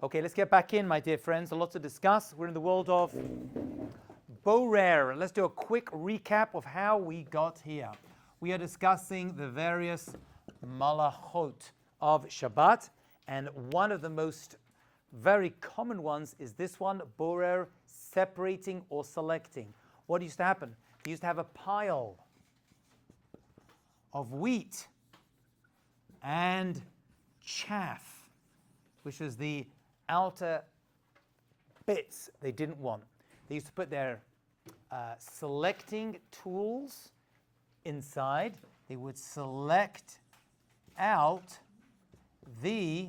Okay, let's get back in, my dear friends. A lot to discuss. We're in the world of Borer. Let's do a quick recap of how we got here. We are discussing the various malachot of Shabbat, and one of the most very common ones is this one, Borer, separating or selecting. What used to happen? They used to have a pile of wheat and chaff, which was the outer bits they didn't want. They used to put their selecting tools inside. They would select out the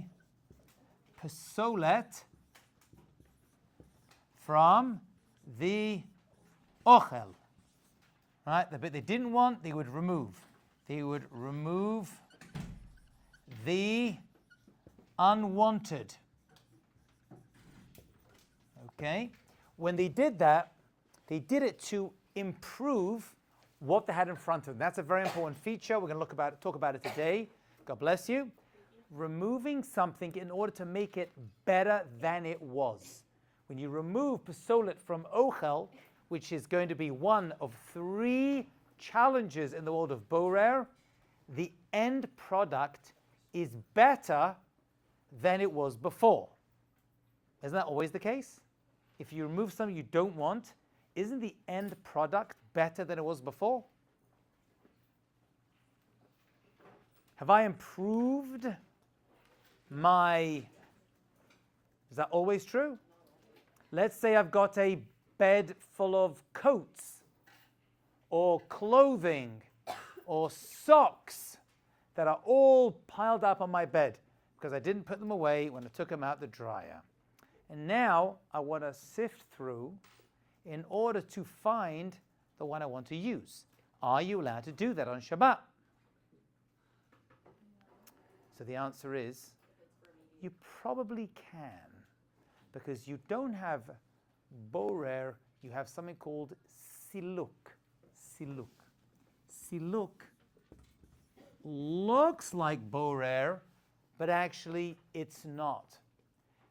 pesolet from the ochel. Right? The bit they didn't want, they would remove. They would remove the unwanted. Okay? When they did that, they did it to improve what they had in front of them. That's a very important feature. We're going to talk about it today. God bless you. Removing something in order to make it better than it was. When you remove pesolet from ochel, which is going to be one of 3 challenges in the world of borer, the end product is better than it was before. Isn't that always the case? If you remove something you don't want, isn't the end product better than it was before? Have I improved my... Is that always true? Let's say I've got a bed full of coats or clothing or socks that are all piled up on my bed because I didn't put them away when I took them out the dryer. And now I want to sift through in order to find the one I want to use. Are you allowed to do that on Shabbat? So the answer is, you probably can, because you don't have borer, you have something called siluk. Siluk. Siluk looks like borer, but actually it's not.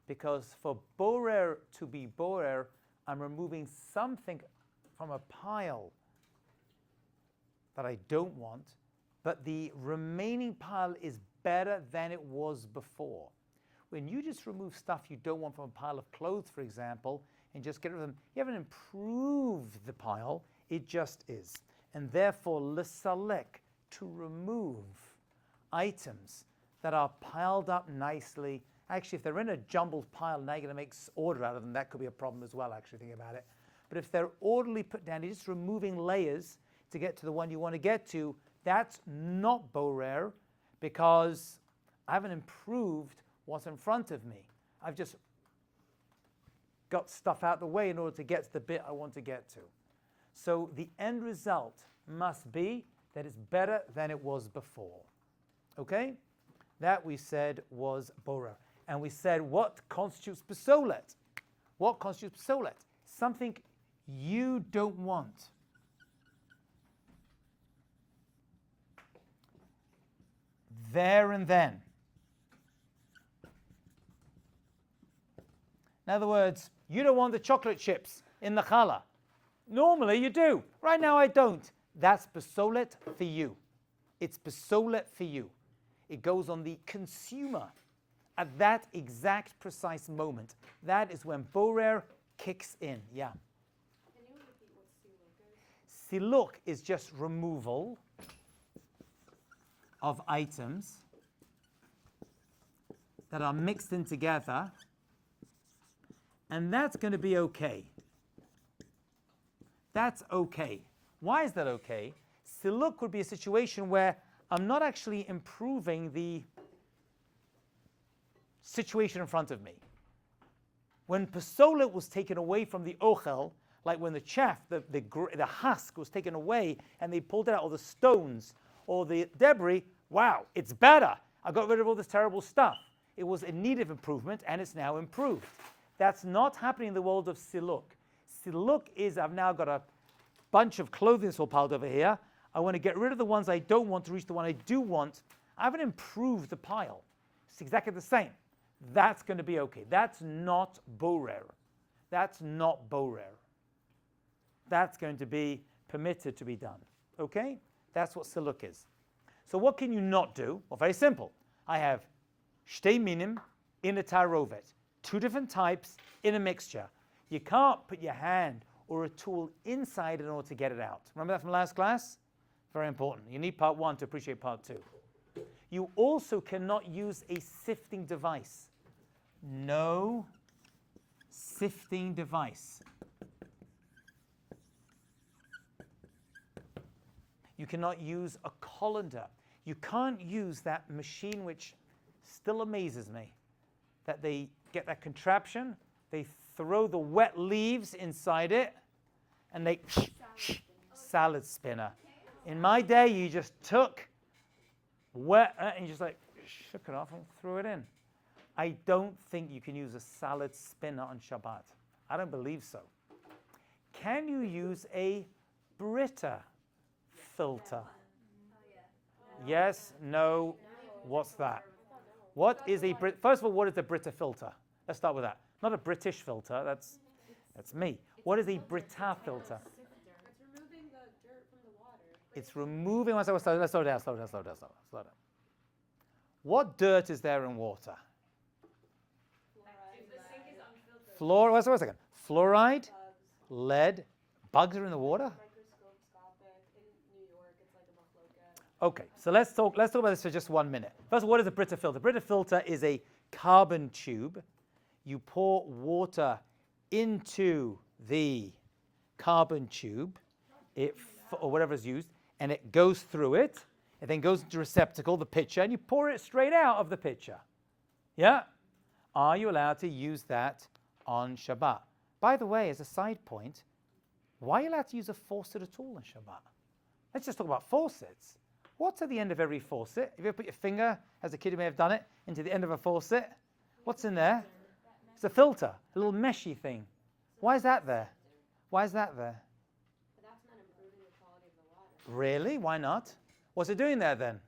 Because for borer to be borer, I'm removing something from a pile that I don't want, but the remaining pile is better than it was before. When you just remove stuff you don't want from a pile of clothes, for example, and just get rid of them, you haven't improved the pile, it just is. And therefore, l'salek, to remove items that are piled up nicely. Actually, if they're in a jumbled pile, now you're going to make order out of them. That could be a problem as well, actually, think about it. But if they're orderly put down, you're just removing layers to get to the one you want to get to. That's not borer, because I haven't improved what's in front of me. I've just got stuff out the way in order to get to the bit I want to get to. So the end result must be that it's better than it was before. Okay? That we said was borer. And we said what constitutes pesolet? What constitutes pesolet? Something you don't want. There and then. In other words, you don't want the chocolate chips in the challah. Normally you do. Right now I don't. That's pesolet for you. It's pesolet for you. It goes on the consumer at that exact precise moment. That is when borer kicks in. Yeah. Can you repeat what siluk is? Siluk is just removal of items that are mixed in together, and that's going to be okay. That's okay. Why is that okay? Siluk would be a situation where I'm not actually improving the situation in front of me. When pesolet was taken away from the ochel, like when the chaff, the husk was taken away and they pulled it out, or the stones, or the debris, wow, it's better. I got rid of all this terrible stuff. It was in need of improvement, and it's now improved. That's not happening in the world of siluk. Siluk is, I've now got a bunch of clothing that's all piled over here. I want to get rid of the ones I don't want to reach the one I do want. I haven't improved the pile. It's exactly the same. that's going to be okay. That's not borer. That's not borer. That's going to be permitted to be done. Okay? That's what siluk is. So what can you not do? Well, very simple. I have shtei minim in a tarovet. 2 different types in a mixture. You can't put your hand or a tool inside in order to get it out. Remember that from last class? Very important. You need part 1 to appreciate part 2. You also cannot use a sifting device. No sifting device. You cannot use a colander. You can't use that machine, which still amazes me, that they get that contraption, they throw the wet leaves inside it, and they salad spinner. In my day, you just took wet and you just like shook it off and threw it in. I don't think you can use a salad spinner on Shabbat. I don't believe so. Can you use a Brita filter? Yes, no, what's that? What is a first of all, what is a Brita filter? Let's start with that. Not a British filter, that's me. What is a Brita filter? It's removing the dirt from the water. It's removing, let's slow down. What dirt is there in water? If the sink is unfiltered. Wait a second. Fluoride, lead, bugs are in the water? Microscopic. In New York, it's like a machloket. Okay, so let's talk about this for just 1 minute. First, what is a Brita filter? Brita filter is a carbon tube. You pour water into the carbon tube, or whatever is used, and it goes through it. It then goes into a receptacle, the pitcher, and you pour it straight out of the pitcher. Yeah? Are you allowed to use that on Shabbat? By the way, as a side point, why are you allowed to use a faucet at all on Shabbat? Let's just talk about faucets. What's at the end of every faucet? If you ever put your finger, as a kid you may have done it, into the end of a faucet, what's in there? It's a filter, a little meshy thing. Why is that there? Why is that there? But that's not improving the quality of the water. Really? Why not? What's it doing there then?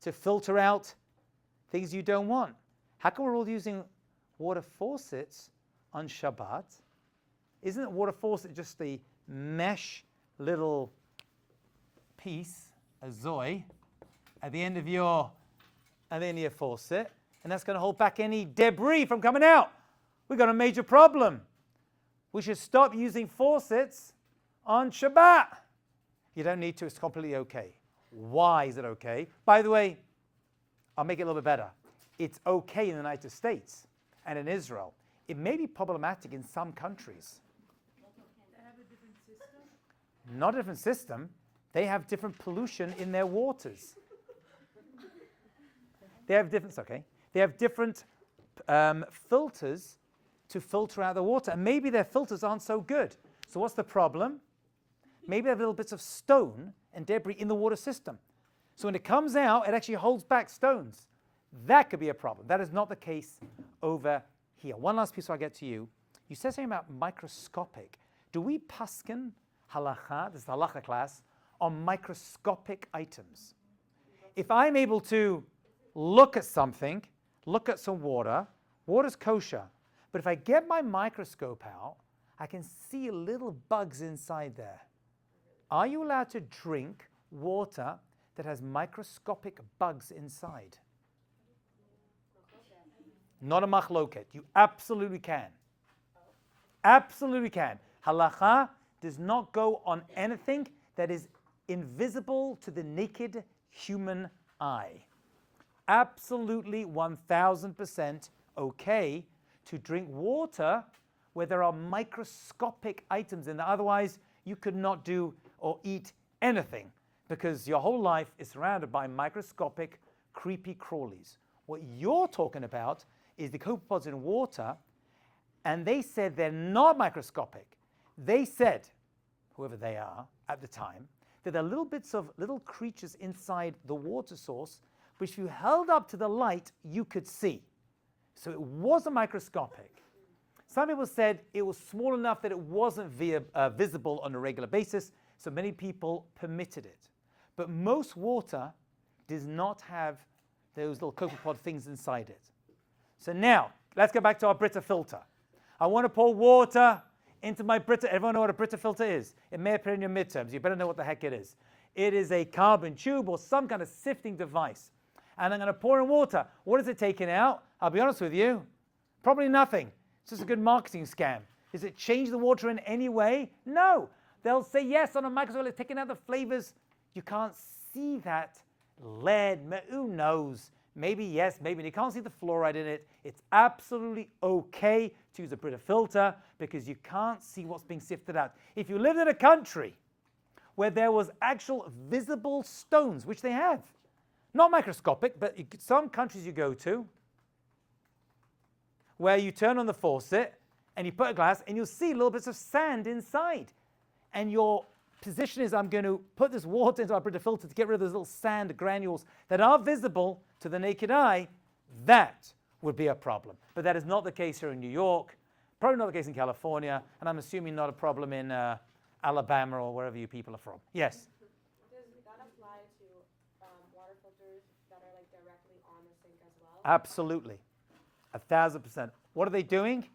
To filter out things you don't want. How come we're all using water faucets on Shabbat? Isn't a water faucet just a mesh little piece, a zoy, at the end of your faucet, and that's going to hold back any debris from coming out? We've got a major problem. We should stop using faucets on Shabbat. You don't need to, it's completely okay. Why is it okay? By the way, I'll make it a little bit better. It's okay in the United States and in Israel. It may be problematic in some countries. They have a different system? Not a different system. They have different pollution in their waters. They have different filters to filter out the water. And maybe their filters aren't so good. So what's the problem? Maybe they have little bits of stone and debris in the water system. So when it comes out, it actually holds back stones. That could be a problem. That is not the case over here. One last piece before I get to you. You said something about microscopic. Do we paskin halacha, this is the halacha class, on microscopic items? If I'm able to look at something, look at some water, water's kosher. But if I get my microscope out, I can see little bugs inside there. Are you allowed to drink water that has microscopic bugs inside? Not a machloket. You absolutely can. Absolutely can. Halacha does not go on anything that is invisible to the naked human eye. Absolutely 1000% okay to drink water where there are microscopic items in there. Otherwise, you could not do or eat anything because your whole life is surrounded by microscopic, creepy crawlies. What you're talking about is the copepods in water, and they said they're not microscopic. They said, whoever they are at the time, that there are little bits of little creatures inside the water source, which if you held up to the light, you could see. So it wasn't microscopic. Some people said it was small enough that it wasn't visible on a regular basis, so many people permitted it. But most water does not have those little copepod things inside it. So now, let's go back to our Brita filter. I want to pour water into my Brita. Everyone know what a Brita filter is? It may appear in your midterms. You better know what the heck it is. It is a carbon tube or some kind of sifting device. And I'm going to pour in water. What is it taking out? I'll be honest with you. Probably nothing. It's just a good marketing scam. Does it change the water in any way? No. They'll say yes on a microscope. It's taking out the flavors. You can't see that. Lead, who knows? Maybe yes, maybe. You can't see the fluoride in it. It's absolutely okay to use a Brita filter because you can't see what's being sifted out. If you lived in a country where there was actual visible stones, which they have, not microscopic, but some countries you go to where you turn on the faucet and you put a glass and you'll see little bits of sand inside. And your position is, I'm going to put this water into our Brita filter to get rid of those little sand granules that are visible to the naked eye. That would be a problem. But that is not the case here in New York, probably not the case in California, and I'm assuming not a problem in Alabama or wherever you people are from. Yes? Does that apply to water filters that are like directly on the sink as well? Absolutely. 1,000%. What are they doing?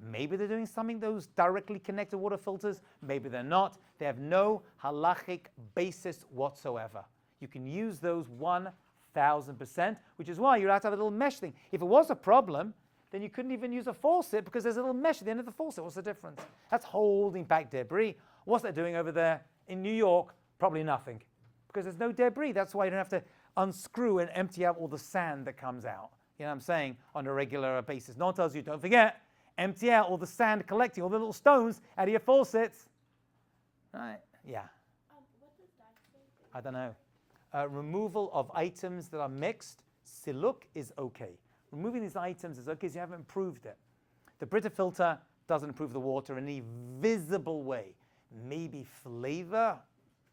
Maybe they're doing something, those directly connected water filters. Maybe they're not. They have no halachic basis whatsoever. You can use those 1,000%, which is why you're allowed to have a little mesh thing. If it was a problem, then you couldn't even use a faucet because there's a little mesh at the end of the faucet. What's the difference? That's holding back debris. What's that doing over there in New York? Probably nothing because there's no debris. That's why you don't have to unscrew and empty out all the sand that comes out. You know what I'm saying? On a regular basis. No one tells you, don't forget, empty out all the sand collecting, all the little stones out of your faucets. Right? Yeah. What does that say? I don't know. Removal of items that are mixed, siluk is okay. Removing these items is okay because you haven't improved it. The Brita filter doesn't improve the water in any visible way. Maybe flavor,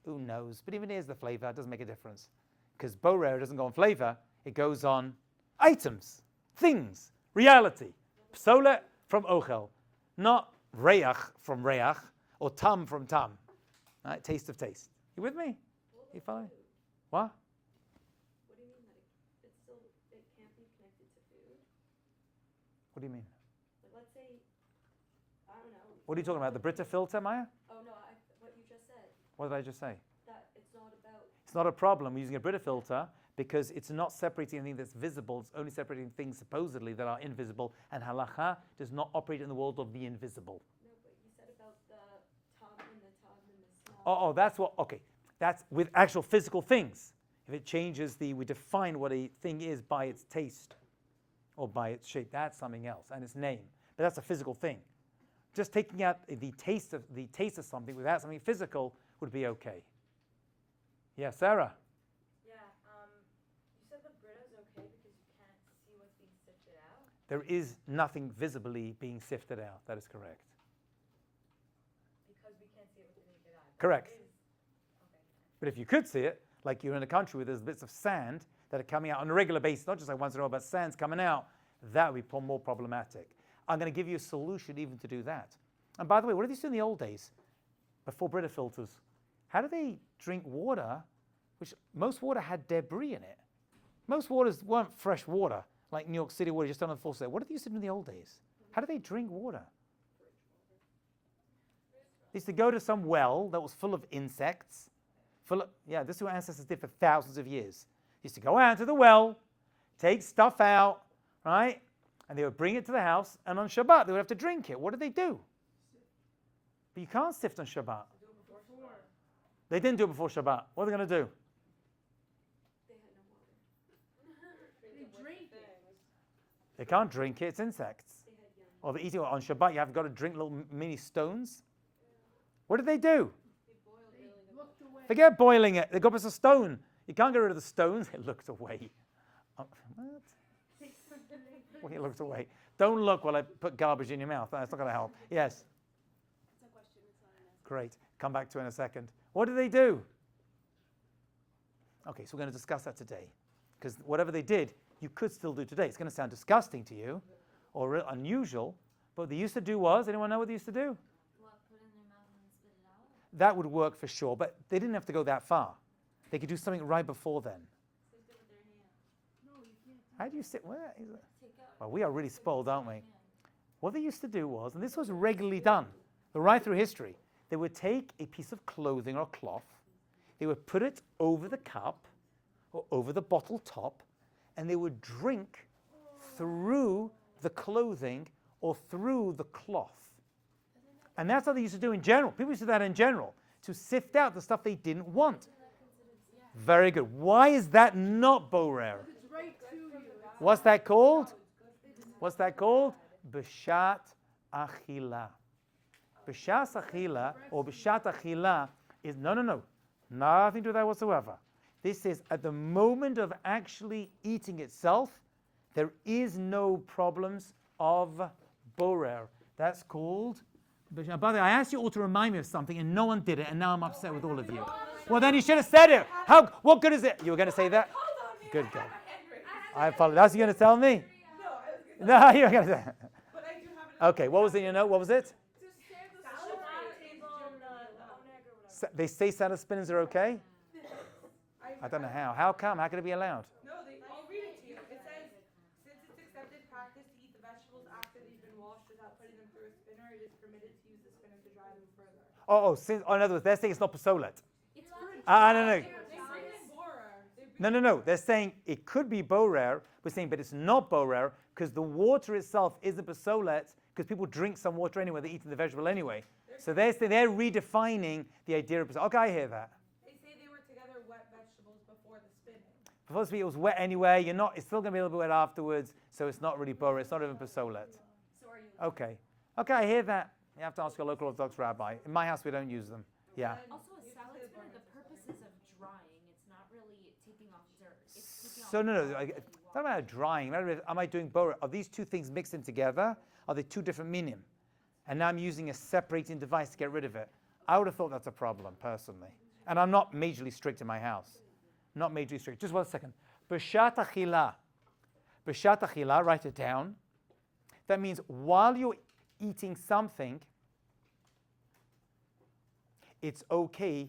who knows? But even here's the flavor, it doesn't make a difference. Because borer doesn't go on flavor, it goes on items, things, reality. Psolet from ochel, not reach from reach or tam from tam. Right? Taste of taste. You with me? You following? What? What do you mean that it can't be connected to food? What do you mean? Like let's say, I don't know. What are you talking about? The Brita filter, Maya? Oh no, what you just said, What did I just say? that it's not about. It's not a problem using a Brita filter because it's not separating anything that's visible. It's only separating things supposedly that are invisible. And halacha does not operate in the world of the invisible. No, but you said about the tub and the small. Oh, that's what, okay. That's with actual physical things. If it changes we define what a thing is by its taste or by its shape. That's something else, and its name. But that's a physical thing. Just taking out the taste of something without something physical would be okay. Yeah, Sarah. Yeah, you said the Brita's okay because you can't see what's being sifted out? There is nothing visibly being sifted out. That is correct. Because we can't see it with the naked eye. Correct. Okay. But if you could see it, like you're in a country where there's bits of sand that are coming out on a regular basis, not just like once in a while, but sand's coming out, that would be more problematic. I'm going to give you a solution even to do that. And by the way, what did they do in the old days, before Brita filters? How do they drink water, which most water had debris in it? Most waters weren't fresh water, like New York City water, just on the faucet. What did they used to do in the old days? How did they drink water? They used to go to some well that was full of insects. This is what ancestors did for thousands of years. They used to go out to the well, take stuff out, right? And they would bring it to the house, and on Shabbat they would have to drink it. What did they do? But you can't sift on Shabbat. They didn't do it before Shabbat. What are they going to do? They had no water. They drink it. They can't drink it. It's insects. They had young. Or they eat it on Shabbat. You have got to drink little mini stones. What did they do? They boiled They really good. looked away. Forget boiling it. They got us a stone. You can't get rid of the stones. It looked away. What? Well, he looked away. Don't look while I put garbage in your mouth. That's not going to help. Yes. It's a question, it's not an answer. Great. Come back to it in a second. What did they do? Okay, so we're going to discuss that today. Because whatever they did, you could still do today. It's going to sound disgusting to you or unusual, but what they used to do was, anyone know what they used to do? What, put it in their mouth and then spit it out? That would work for sure, but they didn't have to go that far. They could do something right before then. Sift it with their hand. No, you can't. How do you sit? Where is it? Take out. Well, we are really spoiled, aren't we? What they used to do was, and this was regularly done, right through history, they would take a piece of clothing or cloth, they would put it over the cup or over the bottle top, and they would drink through the clothing or through the cloth. And that's what they used to do in general. People used to do that in general, to sift out the stuff they didn't want. Very good. Why is that not borer? What's that called? What's that called? B'shat achila. B'shat achila or b'shat achila is no. Nothing to do with that whatsoever. This is at the moment of actually eating itself, there is no problems of borer. That's called. By the way, I asked you all to remind me of something, and no one did it, and now I'm upset with all of you. Well, then you should have said it. What good is it? You were going to say that? Good God. I apologize. That's what you're going to tell me? No, you're going to say it. Okay, what was it? What was it? They say salad spinners are okay? I don't know how. How come? How could it be allowed? No, I'll read it to you. It says, since it's accepted practice to eat the vegetables after they've been washed without putting them through a spinner, it is permitted to use the spinner to dry them further. In other words, they're saying it's not pasolet. No. No. They're saying it could be borer. We're saying, but it's not borer because the water itself isn't pasolet because people drink some water anyway. They're eating the vegetable anyway. So they're redefining the idea of pasolet. Okay, I hear that. They say they were together wet vegetables before the spinning. Before the spinning, it was wet anyway. It's still going to be a little bit wet afterwards, so it's not really borer. It's not even pasolet. So are you? Okay, I hear that. You have to ask your local Orthodox rabbi. In my house, we don't use them. Yeah. Also, a salad spinner, the purpose is of drying. It's not really taking off dirt. It's taking off. So no. It's not about drying. Am I doing borer? Are these two things mixed in together? Are they two different minim? And now I'm using a separating device to get rid of it. I would have thought that's a problem, personally. And I'm not majorly strict in my house. Not majorly strict. Just 1 second. B'shat achila. B'shat achila, write it down. That means while you're eating something, it's okay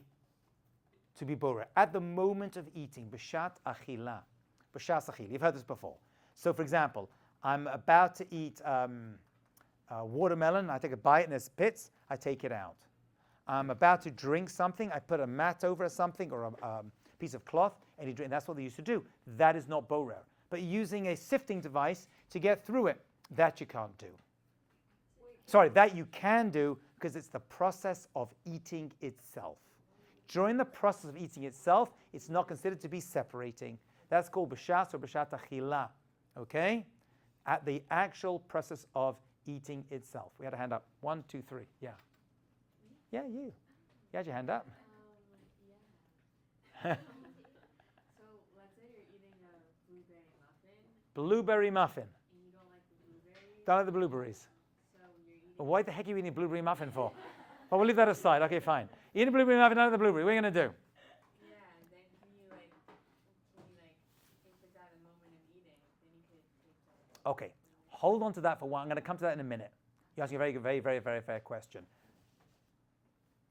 to be borer. At the moment of eating, b'shat achila. B'shat achila. You've heard this before. So, for example, I'm about to eat watermelon. I take a bite and there's pits. I take it out. I'm about to drink something. I put a mat over something or a piece of cloth, and you drink. That's what they used to do. That is not borer. But using a sifting device to get through it, that you can't do. Sorry, that you can do because it's the process of eating itself. During the process of eating itself, it's not considered to be separating. That's called b'shat or b'shat achila. Okay? At the actual process of eating itself. We had a hand up. 1, 2, 3. Yeah. Yeah, you. You had your hand up. So let's say you're eating a blueberry muffin. Blueberry muffin. And you don't like the blueberries. Don't like the blueberries. So you're eating. Well, why the heck are you eating a blueberry muffin for? Well, we'll leave that aside. Okay, fine. Eating a blueberry muffin, not the blueberry. What are you going to do? Yeah, and then can you take that a moment of eating? Then you could take that. Okay. Hold on to that for one. I'm going to come to that in a minute. You're asking a very good, very, very, very fair question.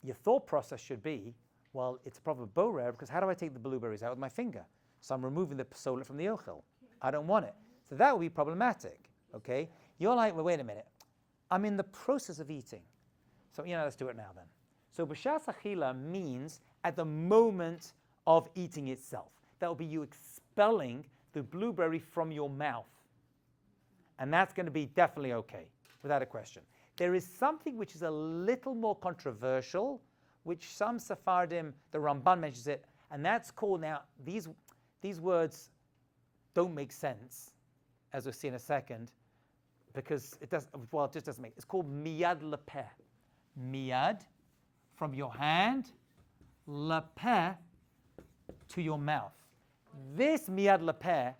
Your thought process should be, well, it's a problem of borer because how do I take the blueberries out with my finger? So I'm removing the pasolet from the ochel. I don't want it. So that would be problematic. Okay? You're like, well, wait a minute. I'm in the process of eating. So, let's do it now then. So b'shat achila means at the moment of eating itself. That will be you expelling the blueberry from your mouth. And that's going to be definitely okay, without a question. There is something which is a little more controversial, which some Sephardim, the Ramban mentions it, and that's called now, these words don't make sense, as we'll see in a second, because it just doesn't make. It's called miyad lepeh. Miyad, from your hand, lepeh, to your mouth. This miyad lepeh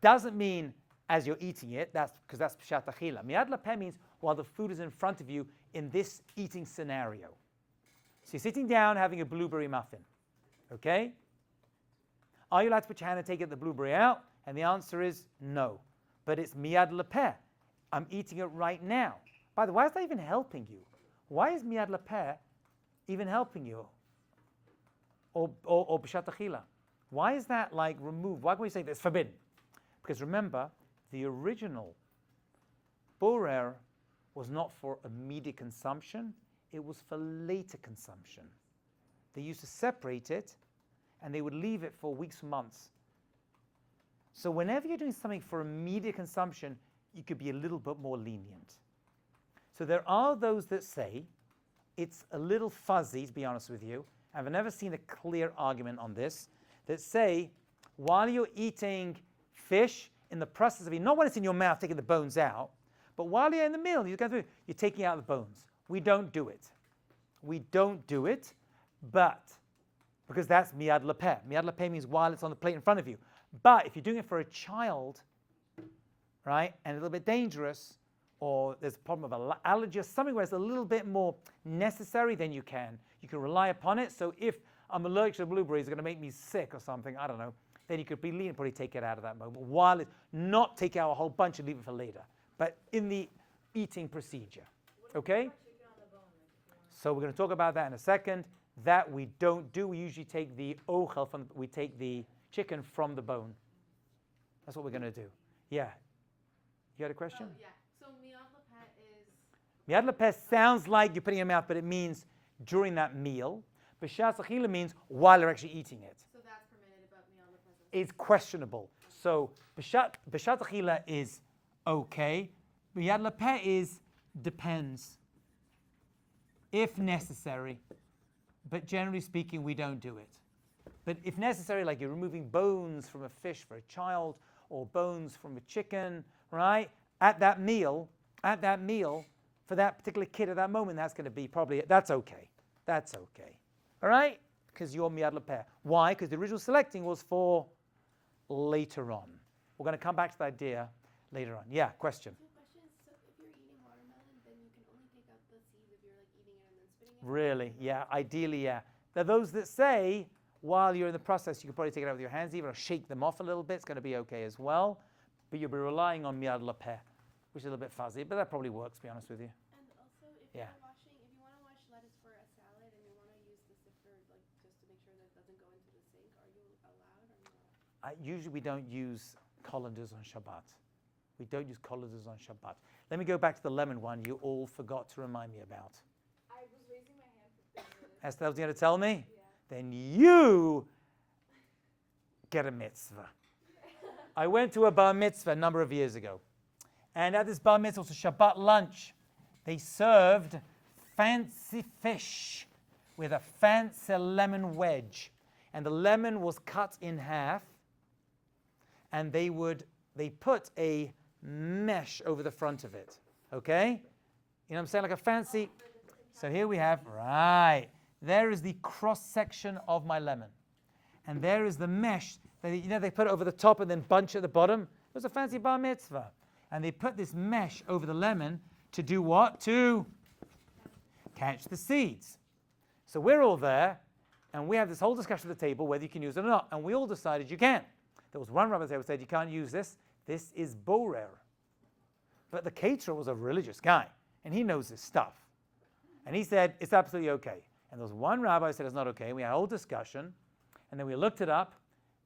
doesn't mean as you're eating it, that's because that's pshat achila. Miyad lepeh means while the food is in front of you in this eating scenario. So you're sitting down having a blueberry muffin, okay? Are you allowed to put your hand and take the blueberry out? And the answer is no. But it's miyad lepeh. I'm eating it right now. By the way, why is that even helping you? Why is miyad lepeh even helping you? Or b'shat achila? Why is that like removed? Why can we say that's forbidden? Because remember, the original borer was not for immediate consumption, it was for later consumption. They used to separate it, and they would leave it for weeks or months. So whenever you're doing something for immediate consumption, you could be a little bit more lenient. So there are those that say it's a little fuzzy, to be honest with you. I've never seen a clear argument on this, that say while you're eating fish, in the process of eating, not when it's in your mouth taking the bones out, but while you're in the meal, you're taking out the bones. We don't do it. We don't do it, but because that's miyad lepeh. Miyad lepeh means while it's on the plate in front of you. But if you're doing it for a child, right, and a little bit dangerous, or there's a problem of allergy or something where it's a little bit more necessary, then you can rely upon it. So if I'm allergic to blueberries, it's going to make me sick or something, I don't know, then you could be lenient, probably take it out of that moment, while it's not take out a whole bunch and leave it for later, but in the eating procedure. Okay? So we're going to talk about that in a second. That we don't do. We usually take the ochel we take the chicken from the bone. That's what we're going to do. Yeah. You had a question? Oh, yeah. So miyad lepeh is... Miyad lepeh sounds like you're putting it in your mouth, but it means during that meal. B'shas achila means while you're actually eating it. So that's permitted, but miyad lepeh It's questionable. So b'shat achila is okay. Miyad lepeh is depends. If necessary. But generally speaking, we don't do it. But if necessary, like you're removing bones from a fish for a child or bones from a chicken, right? At that meal, for that particular kid at that moment, that's going to be probably, that's okay. That's okay. All right? Because you're miyad lepeh. Why? Because the original selecting was for later on. We're going to come back to the idea later on. Yeah, question. So if you're eating watermelon, then you can only take out the seeds if you're like eating it and then spitting it? Really? Yeah, ideally, yeah. There are those that say while you're in the process, you could probably take it out with your hands even or shake them off a little bit. It's going to be okay as well. But you'll be relying on miyad lepeh, which is a little bit fuzzy, but that probably works, to be honest with you. And also, if Yeah. if you want to wash lettuce for a salad and you want to use the sifter like just to make sure that it doesn't go into the sink, are you allowed or not? Usually we don't use colanders on Shabbat. We don't use colanders on Shabbat. Let me go back to the lemon one you all forgot to remind me about. I was raising my hand for 3 minutes. Esther was going to tell me? Yeah. Then you get a mitzvah. I went to a bar mitzvah a number of years ago. And at this bar mitzvah, it was a Shabbat lunch. They served fancy fish with a fancy lemon wedge. And the lemon was cut in half. And they put a mesh over the front of it. Okay? You know what I'm saying? Like a fancy. So here we have, right. There is the cross section of my lemon. And there is the mesh. They put it over the top and then bunch at the bottom. It was a fancy bar mitzvah. And they put this mesh over the lemon to do what? To catch the seeds. So we're all there, and we have this whole discussion at the table whether you can use it or not. And we all decided you can. There was one rabbi who said, you can't use this. This is borer. But the caterer was a religious guy, and he knows this stuff. And he said, it's absolutely okay. And there was one rabbi who said it's not okay. We had a whole discussion, and then we looked it up.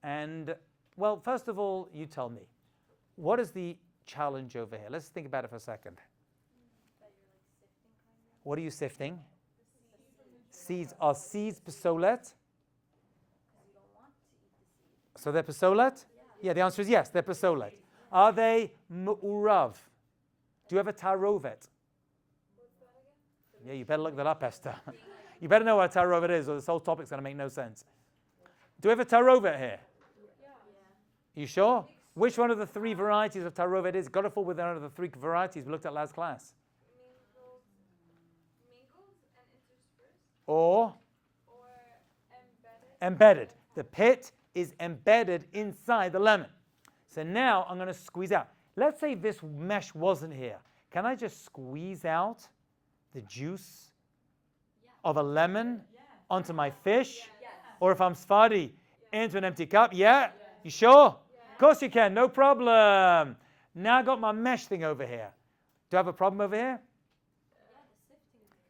And, well, first of all, you tell me, what is the challenge over here? Let's think about it for a second. What are you sifting? Seeds. Are seeds psolet? So they're psolet? Yeah, the answer is yes, they're psolet. Are they mu'urav? Do you have a tarovet? Yeah, you better look that up, Esther. You better know what a tarovet is, or this whole topic's going to make no sense. Do we have a tarovet here? You sure? Which one of the 3 varieties of tarovet is? Got to fall within one of the 3 varieties we looked at last class. Mingled and interspersed. Or Embedded. embedded. The pit is embedded inside the lemon. So now I'm going to squeeze out. Let's say this mesh wasn't here. Can I just squeeze out the juice of a lemon onto my fish? Or if I'm Sephardi, into an empty cup? Yeah? You sure? Of course you can, no problem. Now I've got my mesh thing over here. Do I have a problem over here?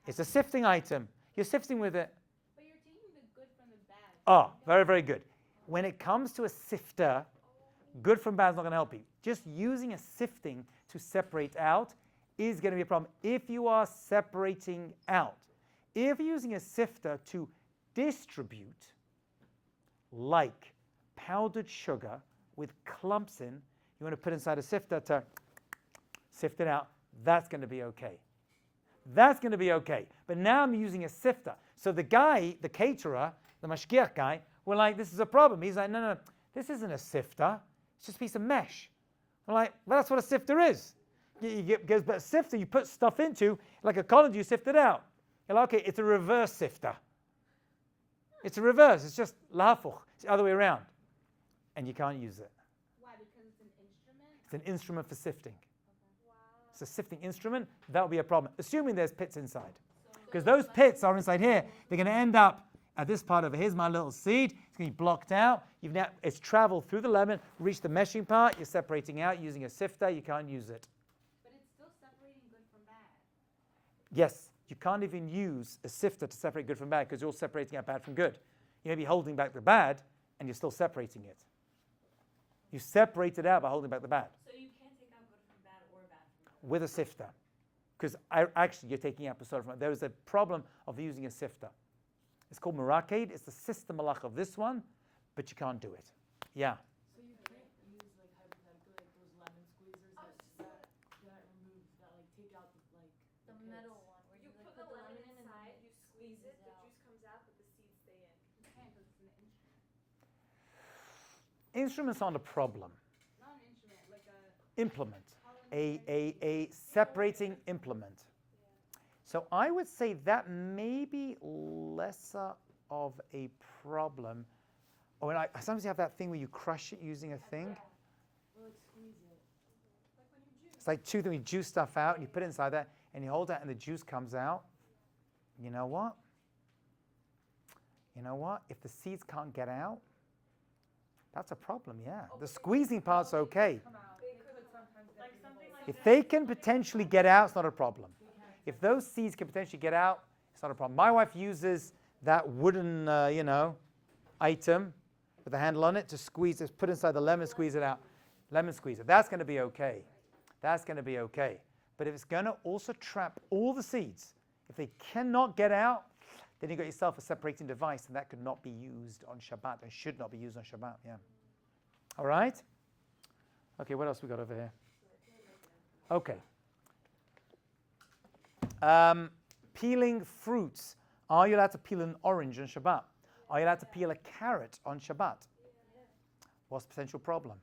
It's a sifting item. You're sifting with it. But you're taking the good from the bad. Oh, very, very good. When it comes to a sifter, good from bad is not going to help you. Just using a sifting to separate out is going to be a problem if you are separating out. If you're using a sifter to distribute, like powdered sugar with clumps in, you want to put inside a sifter to sift it out, that's going to be okay. That's going to be okay. But now I'm using a sifter. So the guy, the caterer, the mashgiach guy, we're like, this is a problem. He's like, no, this isn't a sifter. It's just a piece of mesh. We're like, well, that's what a sifter is. But a sifter you put stuff into, like a colander, you sift it out. You're like, okay, it's a reverse sifter. It's a reverse. It's just lahafuch. It's the other way around. And you can't use it. Why? Because it's an instrument? It's an instrument for sifting. Wow. It's a sifting instrument. That will be a problem, assuming there's pits inside. Because those pits are inside here. They're going to end up at this part over here. Here's my little seed. It's going to be blocked out. It's traveled through the lemon, reached the meshing part. You're separating out using a sifter. You can't use it. But it's still separating good from bad. Yes, you can't even use a sifter to separate good from bad because you're separating out bad from good. You may be holding back the bad and you're still separating it. You separate it out by holding back the bad. So you can't take out good from bad or bad from good? With a sifter. Because actually you're taking out pasod from it. There is a problem of using a sifter. It's called Murakade. It's the sister malach of this one, but you can't do it. Yeah. So you can't use like hypothetically like those lemon squeezers that remove that like take out the The pits. metal one where You you like put the lemon in and inside, then you squeeze it, the out. juice comes out, but the seeds stay in. You can't because it's an instrument. Instruments aren't a problem. Not an instrument, like a Implement. colander. A separating implement. So I would say that may be lesser of a problem. Oh, and I sometimes you have that thing where you crush it using a thing. Or like squeeze it. Like when you juice. It's like two things. You juice stuff out and you put it inside there and you hold it and the juice comes out. You know what? You know what? If the seeds can't get out, that's a problem, yeah. The squeezing part's okay. Come out. They could sometimes Like get something people- like If they can potentially get out, it's not a problem. If those seeds can potentially get out, it's not a problem. My wife uses that wooden, item with a handle on it to squeeze it, put inside the lemon, squeeze it out. Lemon squeezer. That's going to be okay. That's going to be okay. But if it's going to also trap all the seeds, if they cannot get out, then you've got yourself a separating device, and that could not be used on Shabbat and should not be used on Shabbat. Yeah. All right? Okay, what else we got over here? Okay. Peeling fruits. Are you allowed to peel an orange on Shabbat? Are you allowed to peel a carrot on Shabbat? What's the potential problem?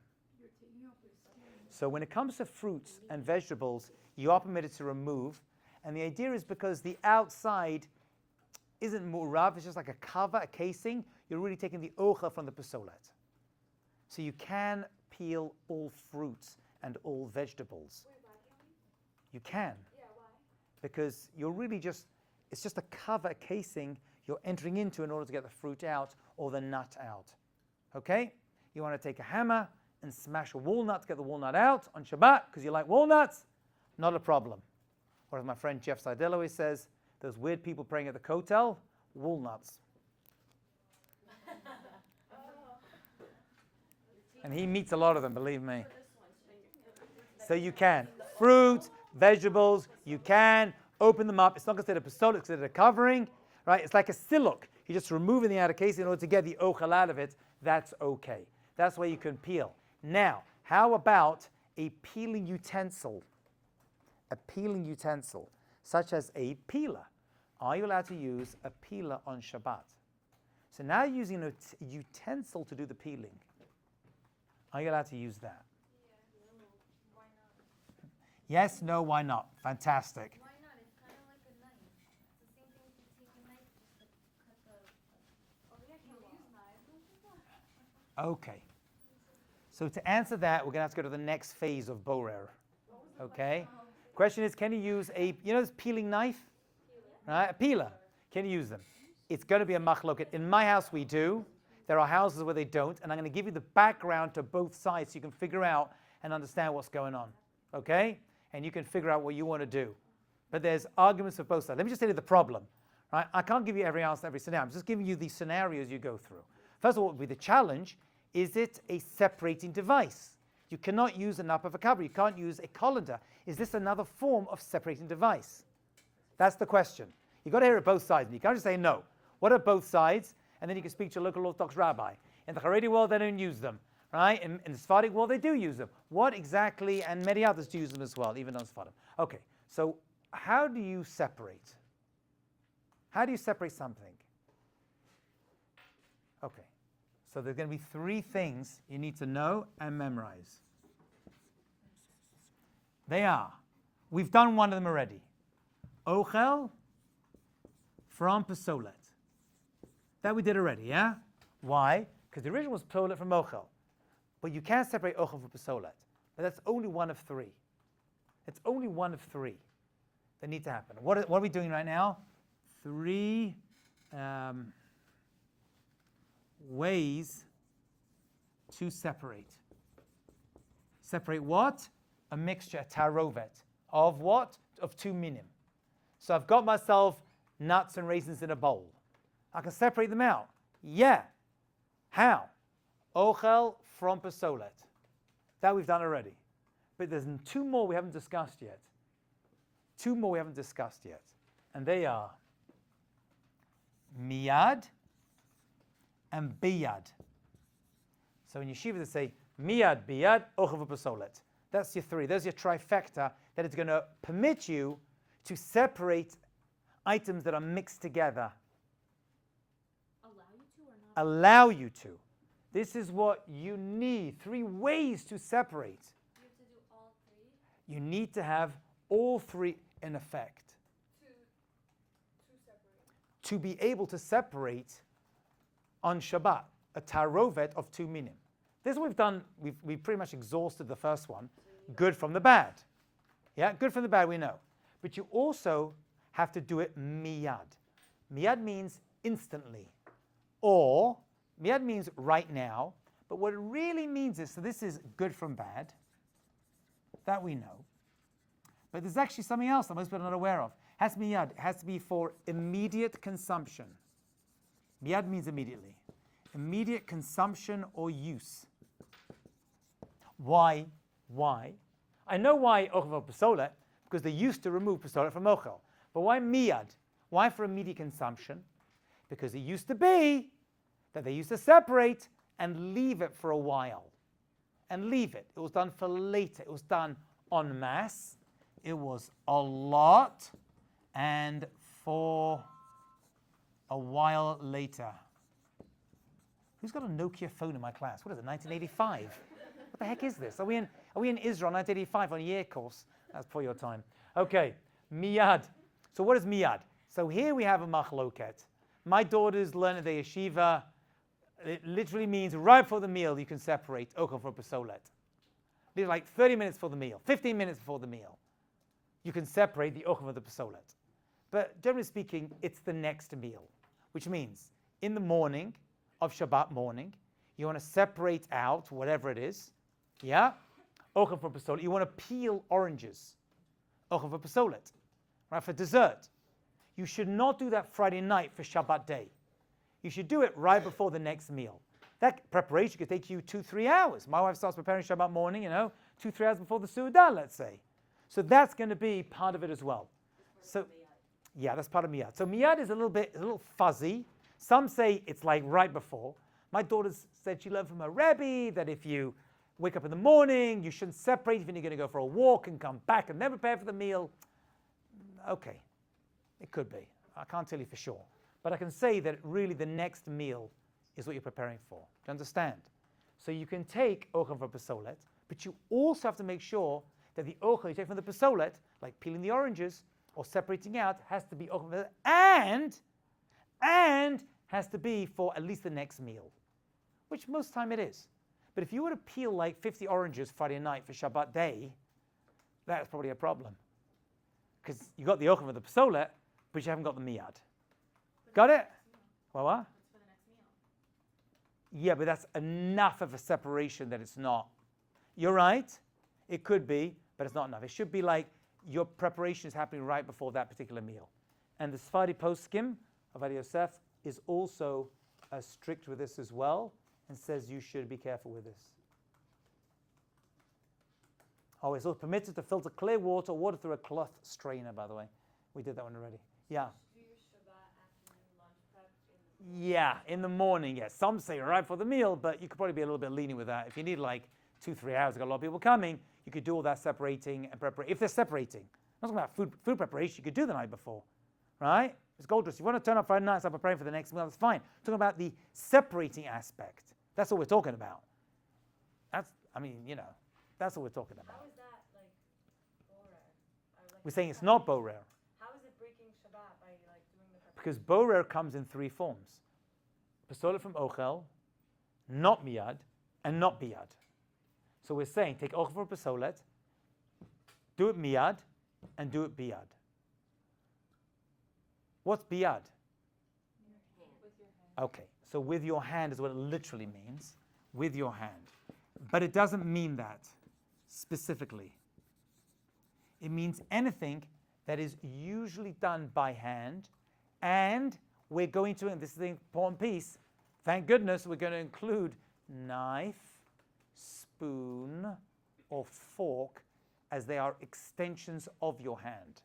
So when it comes to fruits and vegetables, you are permitted to remove. And the idea is because the outside isn't murav, it's just like a cover, a casing. You're really taking the ocha from the pesolet. So you can peel all fruits and all vegetables. Wait, why can't we? You can. Yeah, why? Because you're really it's just a cover, a casing you're entering into in order to get the fruit out or the nut out. Okay? You want to take a hammer and smash a walnut to get the walnut out on Shabbat because you like walnuts, not a problem. Or as my friend Jeff Seidel always says, those weird people praying at the kotel, walnuts. And he meets a lot of them, believe me. So you can. Fruit, vegetables, you can open them up. It's not considered a pistol, it's considered a covering. Right? It's like a siluk. You're just removing the outer case in order to get the ochel out of it. That's okay. That's why you can peel. Now, how about a peeling utensil? A peeling utensil, such as a peeler. Are you allowed to use a peeler on Shabbat? So now you're using a utensil to do the peeling. Are you allowed to use that? Why not? Yes, no, why not? Fantastic. Why not? It's kind of like a knife. It's the same thing if you take a knife just to cut the. Oh, yeah, can we use knives? Okay. So to answer that, we're going to have to go to the next phase of borer. Okay? Question is, can you use this peeling knife? Right? A peeler. Can you use them? It's going to be a machloket. In my house, we do. There are houses where they don't. And I'm going to give you the background to both sides so you can figure out and understand what's going on. Okay? And you can figure out what you want to do. But there's arguments for both sides. Let me just tell you the problem. Right? I can't give you every answer, every scenario. I'm just giving you the scenarios you go through. First of all, what would be the challenge? Is it a separating device? You cannot use a napa vocabulary. You can't use a colander. Is this another form of separating device? That's the question. You've got to hear it both sides. And you can't just say no. What are both sides? And then you can speak to a local Orthodox rabbi. In the Haredi world, they don't use them. Right? In the Sephardic world, they do use them. What exactly, and many others do use them as well, even non-Sephardim. Okay, so how do you separate? How do you separate something? Okay, so there's going to be three things you need to know and memorize. They are, we've done one of them already. Ochel from Pesolet. That we did already, yeah? Why? Because the original was Pesolet from Ochel. But you can't separate Ochel from Pesolet. But that's only one of three. It's only one of three that need to happen. What are we doing right now? Three ways to separate. Separate what? A mixture, a tarovet. Of what? Of two minim. So I've got myself nuts and raisins in a bowl. I can separate them out. Yeah. How? Ochel from Pesolet. That we've done already. But there's two more we haven't discussed yet. Two more we haven't discussed yet. And they are miyad and biyad. So in yeshiva they say miyad, biyad, ochel v'pesolet. That's your three. There's your trifecta that is going to permit you to separate items that are mixed together. Allow you to or not? Allow you to. This is what you need. Three ways to separate. You have to do all three? You need to have all three in effect. To separate. To be able to separate on Shabbat, a tarovet of two minim. This is what we've done. We've pretty much exhausted the first one. Good from the bad. Yeah, good from the bad we know. But you also have to do it miyad. Miyad means instantly. Or, miyad means right now. But what it really means is, so this is good from bad. That we know. But there's actually something else that most people are not aware of. It has to be miyad. It has to be for immediate consumption. Miyad means immediately. Immediate consumption or use. Why? Why? I know why ochel pesolet, because they used to remove pesolet from ochel. But why miyad? Why for immediate consumption? Because it used to be that they used to separate and leave it for a while. And leave it. It was done for later. It was done en masse. It was a lot. And for a while later. Who's got a Nokia phone in my class? What is it, 1985? What the heck is this? Are we in Israel 1985 on a year course? That's for your time. Okay, miyad. So what is miyad? So here we have a machloket. My daughters learn at the yeshiva. It literally means right before the meal you can separate ochel from pesolet. It's like 30 minutes before the meal, 15 minutes before the meal. You can separate the ochel from the pesolet. But generally speaking, it's the next meal, which means in the morning of Shabbat morning, you want to separate out whatever it is. Yeah? Ochel from pesolet. You want to peel oranges. Ochel from pesolet. Right? For dessert. You should not do that Friday night for Shabbat day. You should do it right before the next meal. That preparation could take you 2-3 hours. My wife starts preparing Shabbat morning, 2-3 hours before the Su'udah, let's say. So that's going to be part of it as well. So, yeah, that's part of miyad. So miyad is a little fuzzy. Some say it's like right before. My daughter said she learned from her Rebbe that if you wake up in the morning, you shouldn't separate even if you're going to go for a walk and come back and then prepare for the meal. Okay, it could be. I can't tell you for sure. But I can say that really the next meal is what you're preparing for. Do you understand? So you can take ochel from pesolet, but you also have to make sure that the ochel you take from the pesolet, like peeling the oranges or separating out, has to be ochel and has to be for at least the next meal, which most time it is. But if you were to peel like 50 oranges Friday night for Shabbat day, that's probably a problem. Because you got the ochel from the pesolet, but you haven't got the miyad. Got it? Well, what? For the next meal. Yeah, but that's enough of a separation that it's not. You're right. It could be, but it's not enough. It should be like your preparation is happening right before that particular meal. And the Sephardi poskim of Adi Yosef is also strict with this as well and says you should be careful with this. Oh, it's also permitted to filter clear water or water through a cloth strainer, by the way. We did that one already. Yeah. Do your Shabbat afternoon lunch prep in the Yeah, in the morning, yes. Some say right for the meal, but you could probably be a little bit lenient with that. If you need like 2-3 hours, got a lot of people coming, you could do all that separating and preparation. If they're separating, I'm not talking about food preparation, you could do the night before, right? It's gold dust. You want to turn up Friday night, start preparing for the next meal, that's fine. Talking about the separating aspect. That's what we're talking about. That's what we're talking about. How is that like borer? We're saying it's not borer. How is it breaking Shabbat by like doing the preparation? Because borer comes in 3 forms. Pasolet from ochel, not miyad, and not biyad. So we're saying take ochel from pasolet, do it miyad, and do it biyad. What's biyad? With your hand. Okay, so with your hand is what it literally means, with your hand. But it doesn't mean that specifically. It means anything that is usually done by hand, and we're going to, and this is the important piece, thank goodness we're going to include knife, spoon, or fork as they are extensions of your hand.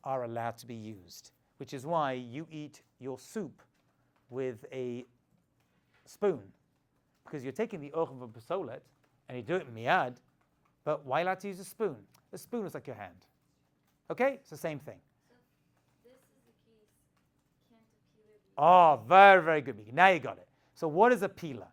Are allowed to be used, which is why you eat your soup with a spoon, because you're taking the ochel of a pasolet and you do it miyad, but why allowed to use a spoon? The spoon is like your hand. Okay, it's the same thing. This is the case. Can't a peeler be Oh, very, very good, Miki. Now you got it. So what is a peeler?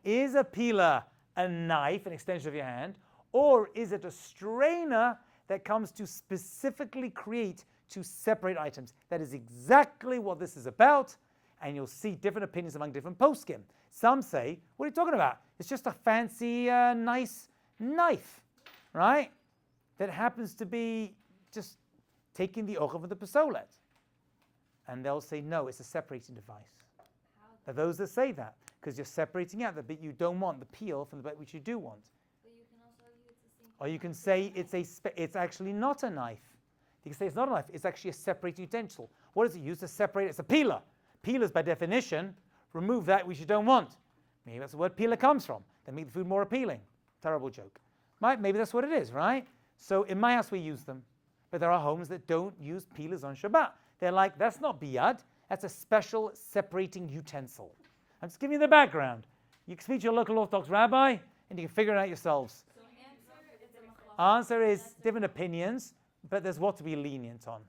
Is a peeler a knife, an extension of your hand, or is it a strainer that comes to specifically create to separate items? That is exactly what this is about, and you'll see different opinions among different poskim. Some say, what are you talking about? It's just a fancy, nice knife, right? That happens to be just taking the ochel of the pasolet. And they'll say, no, it's a separating device. There are those that say that, because you're separating out the bit you don't want, the peel, from the bit which you do want. But you can also argue it's the same. Or you can say it's actually not a knife. You can say it's not a knife, it's actually a separating utensil. What is it used to separate? It's a peeler. Peelers, by definition, remove that which you don't want. Maybe that's where peeler comes from. They make the food more appealing. Terrible joke. Right? Maybe that's what it is, right? So in my house we use them. But there are homes that don't use peelers on Shabbat. They're like, that's not biyad, that's a special separating utensil. I'm just giving you the background. You can speak to your local Orthodox rabbi and you can figure it out yourselves. So answer Answer is different opinions, but there's what to be lenient on.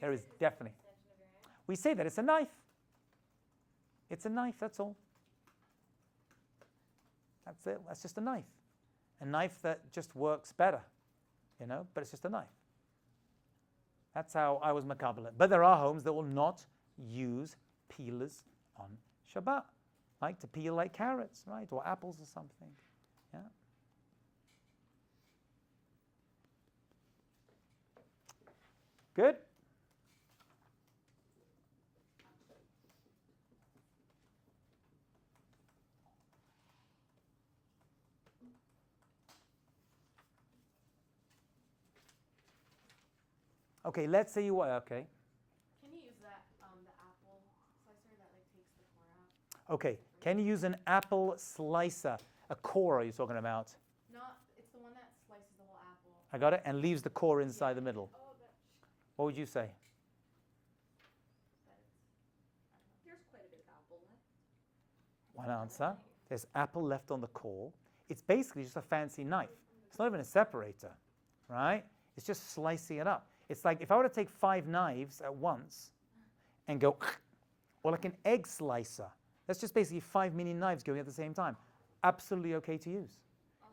There is definitely. We say that it's a knife. It's a knife, that's all. That's it. That's just a knife. A knife that just works better, but it's just a knife. That's how I was makabel it. But there are homes that will not use peelers on Shabbat, like to peel like carrots, right, or apples or something. Yeah. Good. Okay, let's say you okay. Can you use that, the apple slicer that like takes the core out? Okay, can you use an apple slicer? A core are you talking about? Not, it's the one that slices the whole apple. I got it, and leaves the core inside the middle. Oh, but What would you say? there's quite a bit of apple left. One answer. There's apple left on the core. It's basically just a fancy knife. It's not even a separator, right? It's just slicing it up. It's like if I were to take 5 knives at once and go, or like an egg slicer. That's just basically 5 mini knives going at the same time. Absolutely okay to use.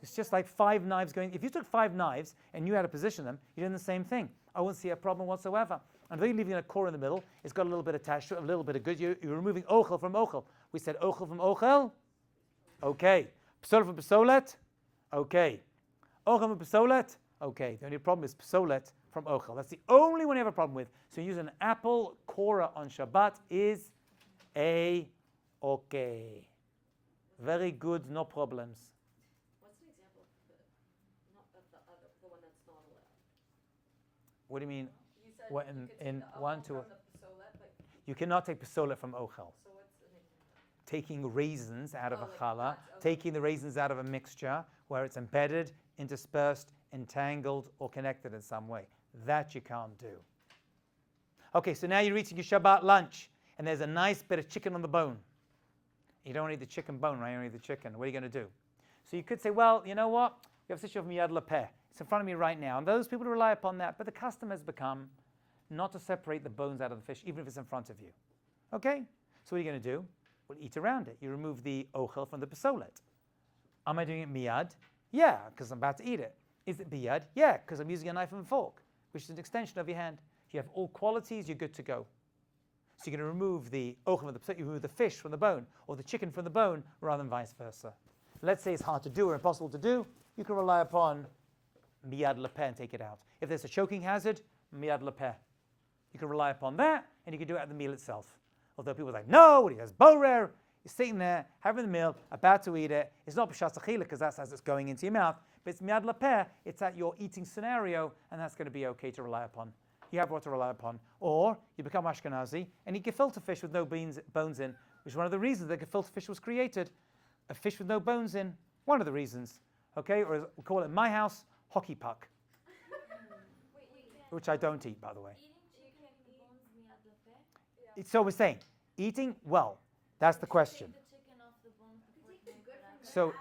It's just like 5 knives going. If you took 5 knives and you had to position them, you're doing the same thing. I wouldn't see a problem whatsoever. And though you're leaving a core in the middle, it's got a little bit attached to it, a little bit of good. You're removing ochel from ochel. We said ochel from ochel. Okay. Psolet from psolet. Okay. Ochel from psolet. Okay. The only problem is psolet from ochel. That's the only one you have a problem with. So use an apple core on Shabbat is okay. Very good, no problems. What's an example of the one that's not allowed? What do you mean? You said What, you in- could take in the one ochel to a- from the psolet, but You cannot take psolet from ochel. so what's an example? taking raisins out of Oh, a like challah, nuts, okay. taking the raisins out of a mixture where it's embedded, interspersed, entangled, or connected in some way. That you can't do. Okay, so now you're eating your Shabbat lunch, and there's a nice bit of chicken on the bone. You don't need the chicken bone, right? You don't need the chicken. What are you going to do? So you could say, well, you know what? We have such a miyad lepeh. It's in front of me right now. And those people rely upon that, but the custom has become not to separate the bones out of the fish, even if it's in front of you. Okay? So what are you going to do? Well, eat around it. You remove the ochel from the pesolet. Am I doing it miyad? Yeah, because I'm about to eat it. Is it biyad? Yeah, because I'm using a knife and fork, which is an extension of your hand. If you have all qualities, you're good to go. So you're going to remove the ochel from the pesolet, you remove the fish from the bone, or the chicken from the bone, rather than vice versa. Let's say it's hard to do or impossible to do, you can rely upon miyad lepeh and take it out. If there's a choking hazard, miyad lepeh. You can rely upon that, and you can do it at the meal itself. Although people are like, no, he has borer. You're sitting there, having the meal, about to eat it. It's not b'shas achila because that's as it's going into your mouth, but it's miyad lepeh. It's at your eating scenario, and that's going to be okay to rely upon. You have what to rely upon. Or you become Ashkenazi and eat gefilte fish with no bones in, which is one of the reasons that gefilte fish was created. A fish with no bones in, one of the reasons. Okay, or as we call it in my house, hockey puck, which I don't eat, by the way. Eating chicken off the bones miyad lepeh? So we're saying, eating, well, that's the question. Take the chicken off the bones before you eat it. So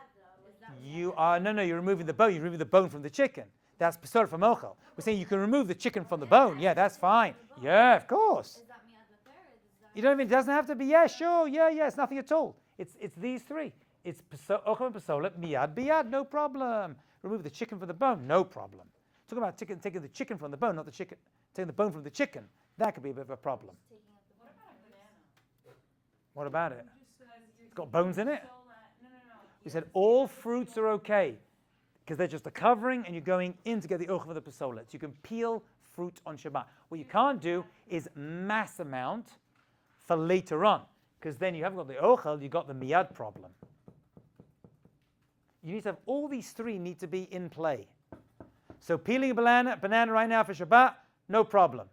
you are, no, you're removing the bone. You're removing the bone from the chicken. That's pesor from ochel. We're saying you can remove the chicken from the bone. Yeah, that's fine. Yeah, of course. Is that miyad lepeh or is that? You don't even, it doesn't have to be, yeah, sure, yeah, it's nothing at all. It's these three. It's ochel and pesolet, miyad, biyad, no problem. Remove the chicken from the bone, no problem. Talking about taking the chicken from the bone, not the chicken, taking the bone from the chicken. That could be a bit of a problem. What about it? It's got bones in it? We said all fruits are okay because they're just a covering and you're going in to get the ochel of the pesolet. So you can peel fruit on Shabbat. What you can't do is mass amount for later on because then you haven't got the ochel, you've got the miyad problem. You need to have all these three need to be in play. So peeling a banana right now for Shabbat, no problem.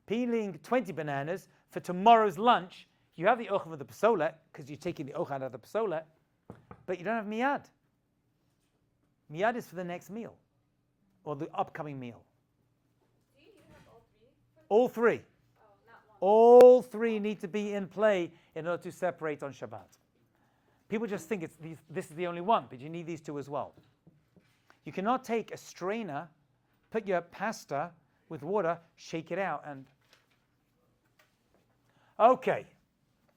Peeling 20 bananas for tomorrow's lunch, you have the ochel of the pesolet because you're taking the ochel out of the pesolet, but you don't have miyad. Miyad is for the next meal or the upcoming meal. Do you have all three? All three. Oh, not one. All three need to be in play in order to separate on Shabbat. People just think this is the only one, but you need these two as well. You cannot take a strainer, put your pasta with water, shake it out, and... Okay.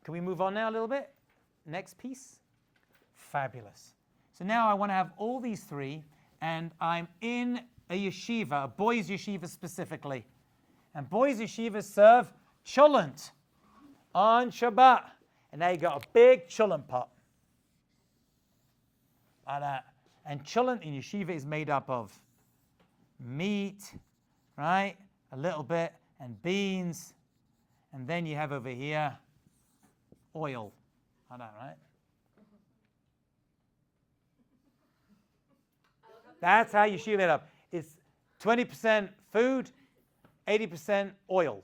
Can we move on now a little bit? Next piece. Fabulous. So now I want to have all these three, and I'm in a yeshiva, a boys' yeshiva specifically. And boys' yeshivas serve cholent on Shabbat. And now you got a big cholent pot. Like that. And cholent in yeshiva is made up of meat, right? A little bit, and beans. And then you have over here oil. Like that, right? That's how yeshiva made up. It's 20% food, 80% oil.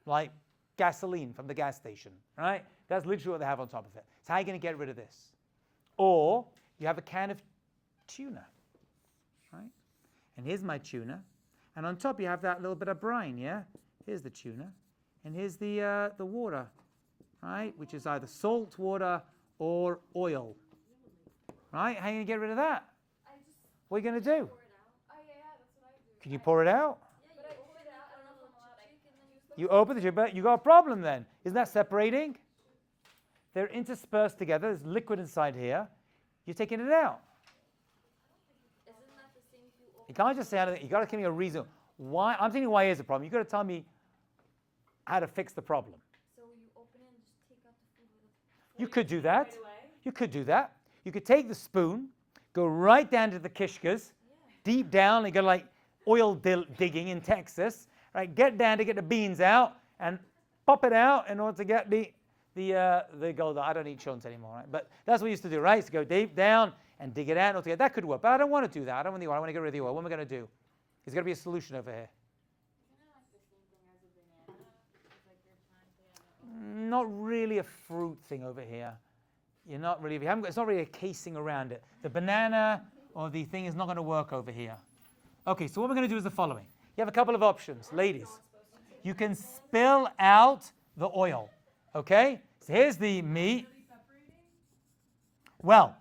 Like gasoline from the gas station, right? That's literally what they have on top of it. So how are you going to get rid of this? Or you have a can of tuna, right? And here's my tuna. And on top you have that little bit of brine, yeah? Here's the tuna. And here's the water, right? Which is either salt water or oil, right? How are you going to get rid of that? What are you going to do? Pour it out. Oh yeah, that's what I do. Can you pour it out? Yeah, but I pour it out. I don't know if I'm allowed. And then use the You open the tube, you got a problem then. Isn't that separating? They're interspersed together. There's liquid inside here. You're taking it out. Isn't that the same if you open? You can't just say anything. You got to give me a reason. Why? I'm thinking why is the problem. You got to tell me how to fix the problem. So you open it and just take out the food with You could do that. Right away? You could do that. You could take the spoon, go right down to the kishkas, deep down. You got like oil digging in Texas, right? Get down to get the beans out and pop it out in order to get the gold. I don't eat cholent anymore, right? But that's what we used to do, right? Is to go deep down and dig it out. And that could work, but I don't want to do that. I don't want the oil. I want to get rid of the oil. What am I going to do? There's got to be a solution over here. Isn't it like the same thing as a banana? It's like you're trying to not really a fruit thing over here. You're not really, if you haven't got, it's not really a casing around it. The banana or the thing is not going to work over here. Okay, so what we're going to do is the following. You have a couple of options, ladies. You can spill out the oil, okay? So here's the meat. Well,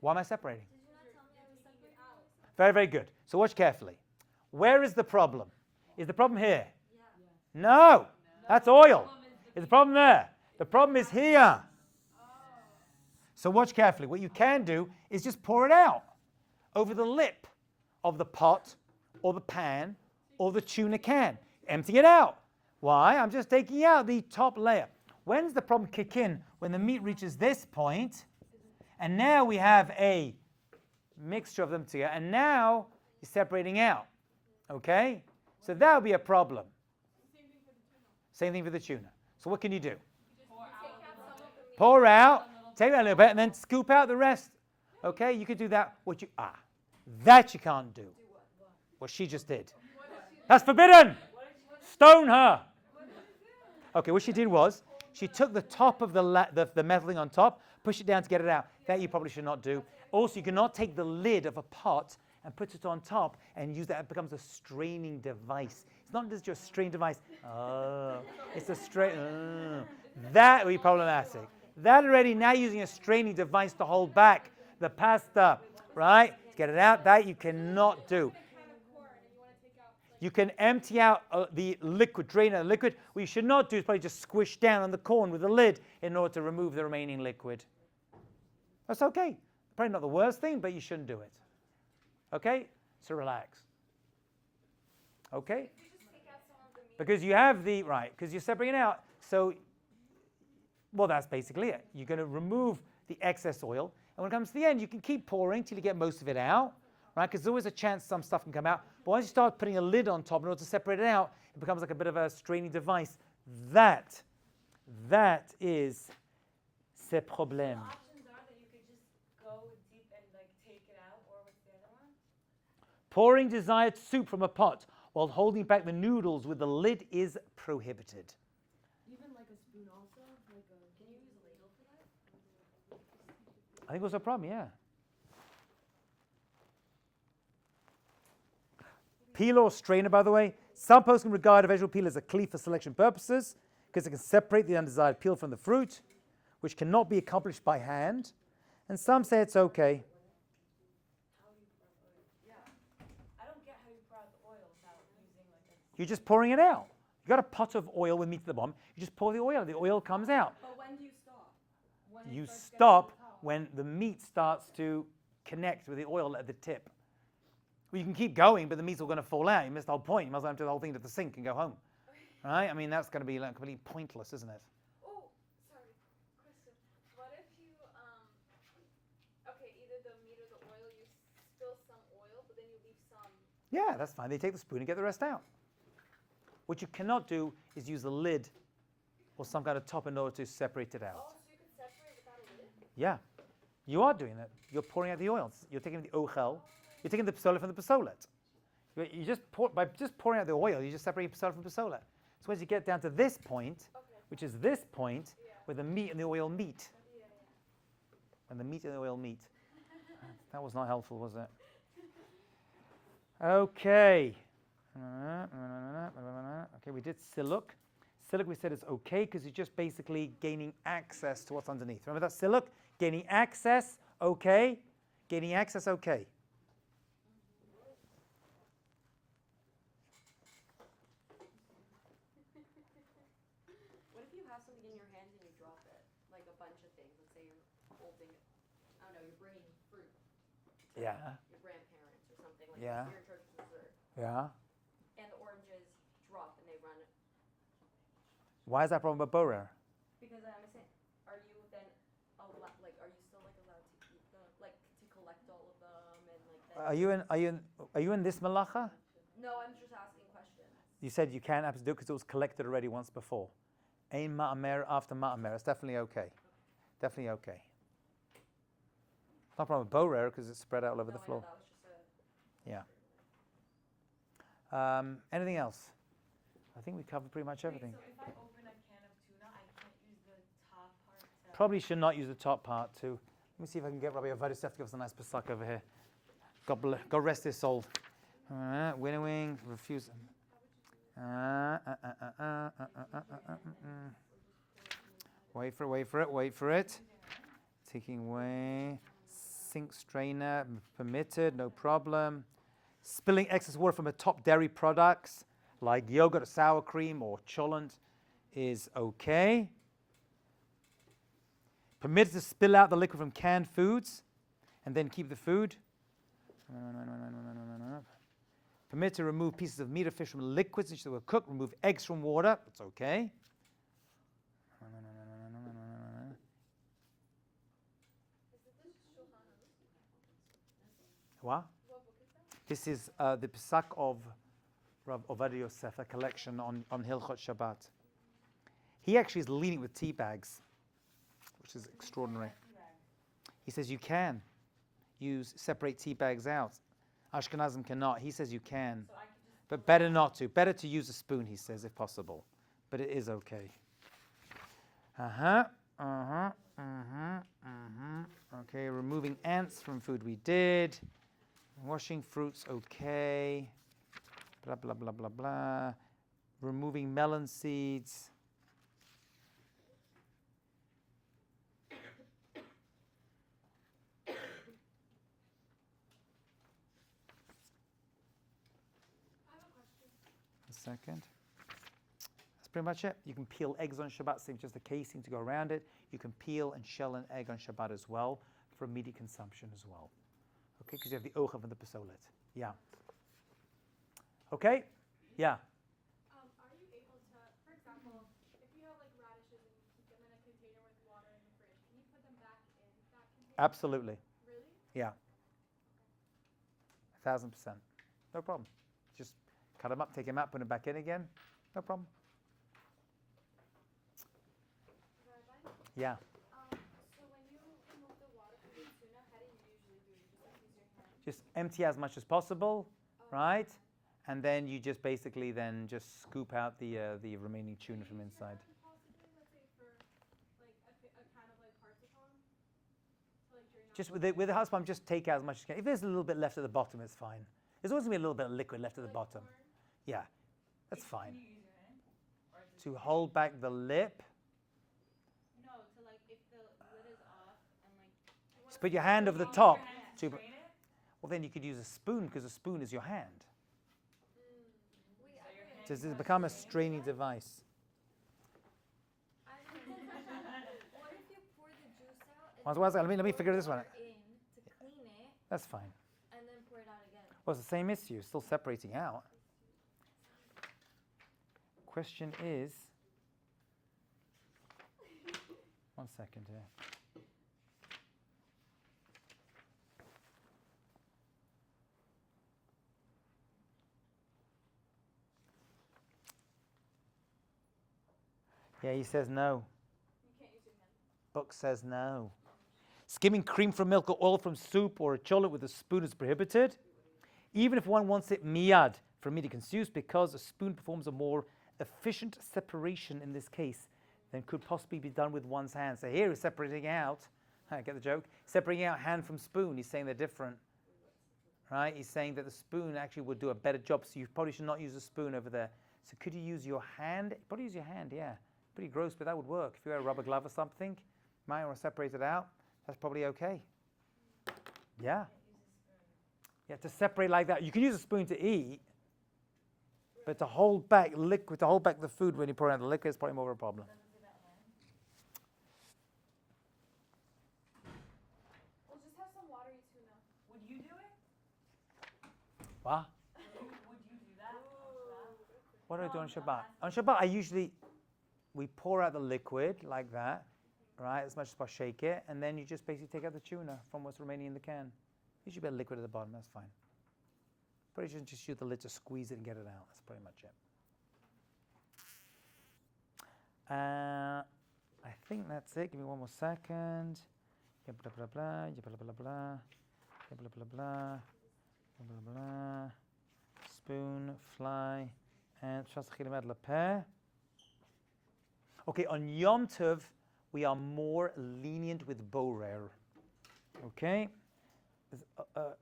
why am I separating? Did you not tell me I was separating out? Very, very good. So watch carefully. Where is the problem? Is the problem here? Yeah. No, that's oil. Is the problem there? The problem is here. So watch carefully. What you can do is just pour it out over the lip of the pot or the pan or the tuna can. Empty it out. Why? I'm just taking out the top layer. When does the problem kick in? When the meat reaches this point, and now we have a mixture of them together, and now you're separating out. Okay? So that would be a problem. Same thing for the tuna. So what can you do? Pour out, take that a little bit, and then scoop out the rest. Okay? You could do that. That you can't do. What she just did. That's forbidden. Stone her. Okay, what she did was, she took the top of the metaling on top, push it down to get it out. That you probably should not do. Also, you cannot take the lid of a pot and put it on top and use that. It becomes a straining device. It's not just your strain device. Oh, it's a strain. That would be problematic. That already, now using a straining device to hold back the pasta, right? Get it out. That you cannot do. You can empty out the liquid, drain out the liquid. What you should not do is probably just squish down on the corn with the lid in order to remove the remaining liquid. That's okay. Probably not the worst thing, but you shouldn't do it. Okay? So relax. Okay? Because you have the, right, because you're separating it out. So, well, that's basically it. You're going to remove the excess oil. And when it comes to the end, you can keep pouring till you get most of it out. Right? Because there's always a chance some stuff can come out. But once you start putting a lid on top in order to separate it out, it becomes like a bit of a straining device. That is ce problème. The options are that you could just go deep and like take it out, or what's the other one? Pouring desired soup from a pot while holding back the noodles with the lid is prohibited. Even like a spoon also? Like a, Can you use a ladle for that? I think it was a problem, yeah. Peeler or strainer, by the way. Some folks can regard a vegetable peeler as a cleave for selection purposes because it can separate the undesired peel from the fruit, which cannot be accomplished by hand. And some say it's okay. Yeah. I don't get how you pour out the oil without using like a... You're just pouring it out. You've got a pot of oil with meat at the bottom. You just pour the oil. The oil comes out. But when do you stop? You stop when the meat starts to connect with the oil at the tip. Well, you can keep going, but the meat's all going to fall out. You missed the whole point. You might as well empty the whole thing to the sink and go home. Right? I mean, that's going to be like completely pointless, isn't it? Oh, sorry. Question. What if you, okay, either the meat or the oil, you spill some oil, but then you leave some... Yeah, that's fine. They take the spoon and get the rest out. What you cannot do is use a lid or some kind of top in order to separate it out. Oh, so you could separate without a lid? Yeah. You are doing that. You're pouring out the oils. You're taking the ochel. You're taking the psolet from the psolet. You just by just pouring out the oil, you just separate psolet from psolet. So once you get down to this point, which is this point, where the meat and the oil meet, and the meat and the oil meet. That was not helpful, was it? Okay. Okay, we did siluk. Siluk we said is okay because you're just basically gaining access to what's underneath. Remember that siluk? Gaining access, okay. Gaining access, okay. What if you have something in your hands and you drop it? Like a bunch of things. Let's say you're holding, I don't know, you're bringing fruit to Yeah. your grandparents or something like Yeah. that. You're in charge of dessert. Yeah. And the oranges drop and they run. Why is that problem about borer? Because I'm saying, are you then allowed, like, are you still like allowed to eat them, like to collect all of them and like then? Are you in this malacha? No, I'm just asking questions. You said you can't have to do it because it was collected already once before. Ein ma'amer after ma'amer. It's definitely okay. Definitely okay. Not a problem with borer because it's spread out all over the floor. That was just a... Yeah. Anything else? I think we covered pretty much everything. So if I open a can of tuna, I can't use the top part to... Probably should not use the top part too. Let me see if I can get Rabbi Avadius to give us a nice pasak over here. God rest his soul. Winnowing, refuse. Wait for it. Taking away. Sink strainer, permitted, no problem. Spilling excess water from the top dairy products, like yogurt or sour cream or cholent, is okay. Permitted to spill out the liquid from canned foods and then keep the food. Permitted to remove pieces of meat or fish from liquids which they were cooked. Remove eggs from water. That's okay. What? This is the Pesach of Rav Ovadia Yosef, a collection on Hilchot Shabbat. He actually is leading with tea bags, which is extraordinary. He says you can separate tea bags out. Ashkenazim cannot. He says you can. But better not to. Better to use a spoon, he says, if possible. But it is okay. Okay, removing ants from food we did. Washing fruits, okay. Blah, blah, blah, blah, blah. Removing melon seeds. A second. That's pretty much it. You can peel eggs on Shabbat, same just the casing to go around it. You can peel and shell an egg on Shabbat as well for immediate consumption as well. Okay, because you have the ochav and the pasolet. Yeah. Okay? Yeah. Are you able to, for example, if you have like radishes and you keep them in a container with water in the fridge, can you put them back in that container? Absolutely. Really? Yeah. 1,000%. No problem. Just cut them up, take them out, put them back in again. No problem. Rabbi? Yeah. So when you remove the water from the tuna, how do you usually do it? You just like use your hand? Just empty as much as possible, right? And then you just basically then just scoop out the remaining tuna from inside. Possibly, let's say for like a can of like hartshorn, to like drain out. Just with the house pump, just take out as much as you can. If there's a little bit left at the bottom, it's fine. There's always going to be a little bit of liquid left at the Like bottom. corn? Yeah, that's fine. Can you use your hand? Or is it To hold back the lip, No, to like if the lid is off and like just put your hand over the use top. your hand To, to strain it? well, then you could use a spoon because a spoon is your hand. Wait, So your hand Does is it not become a straining straining it? device? What if you pour the juice out One and second, let me pour figure this one out. water in to clean it That's fine. and then pour it out again? Well, it's the same issue, still separating out. Question is, one second here. Yeah, he says no. You can't use your hand. Book says no. Skimming cream from milk or oil from soup or a cholet with a spoon is prohibited, even if one wants it miyad for immediate use, because a spoon performs a more efficient separation in this case than could possibly be done with one's hand. So here he's separating out, get the joke? Separating out hand from spoon. He's saying they're different, right? He's saying that the spoon actually would do a better job, so you probably should not use a spoon over there. So could you use your hand? Probably use your hand, yeah. Pretty gross, but that would work. If you had a rubber glove or something, might want to separate it out. That's probably okay. Yeah. Yeah, to separate like that. You can use a spoon to eat, but to hold back liquid, to hold back the food when you pour out the liquid is probably more of a problem. We'll just have some watery tuna. Would you do it? What? Would you do that? What do I do on Shabbat? On Shabbat, we pour out the liquid like that, right, as much as possible, shake it, and then you just basically take out the tuna from what's remaining in the can. Usually a bit of liquid at the bottom, that's fine. Probably shouldn't just use the lid to squeeze it and get it out. That's pretty much it. I think that's it. Give me one more second. Yeah, blah, blah, blah. Yeah, blah, blah, blah. Yeah, blah, blah, blah. Blah, blah, blah. Spoon, fly, And Shas Chilimad Lepeh. Okay, on Yom Tov, we are more lenient with Borer. Okay? There's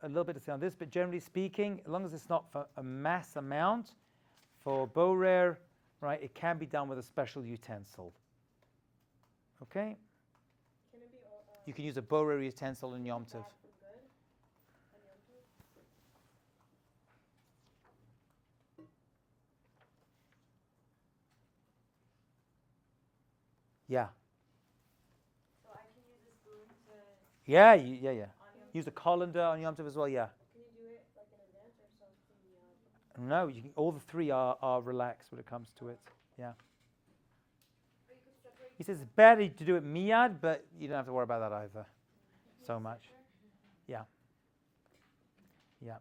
a little bit to say on this, but generally speaking, as long as it's not for a mass amount, for Borer, right, it can be done with a special utensil. Okay? Can it be You can use a Borer utensil in Yom Tov. bad for good on Yom Tov? Yeah. So I can use a spoon to, Yeah. on Yom Use a colander on Yom Tov as well, yeah. Can you do it like in advance or something? No, you can, all the three are relaxed when it comes to it. Yeah. Or you could separate. He says it's better to do it miyad, but you don't have to worry about that either so much. Yeah. Yeah.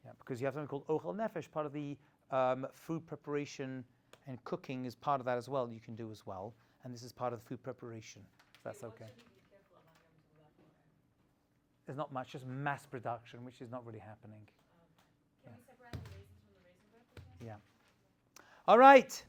Yeah, because you have something called ochel nefesh, part of the food preparation and cooking is part of that as well, you can do as well. And this is part of the food preparation. So that's okay. There's not much, just mass production, which is not really happening. Can we separate the raisins from the raisin bread? Yeah. All right.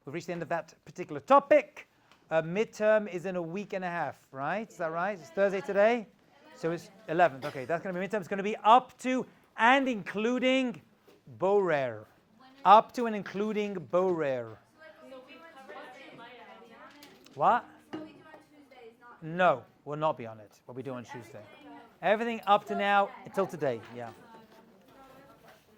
We've reached the end of that particular topic. Midterm is in a week and a half, right? Is that right? It's Thursday today? So it's 11th. Okay, that's going to be midterm. It's going to be up to and including Borer. Up to and including Borer. What? No, we'll not be on it. What we do on Tuesday. Everything up to now until today, yeah.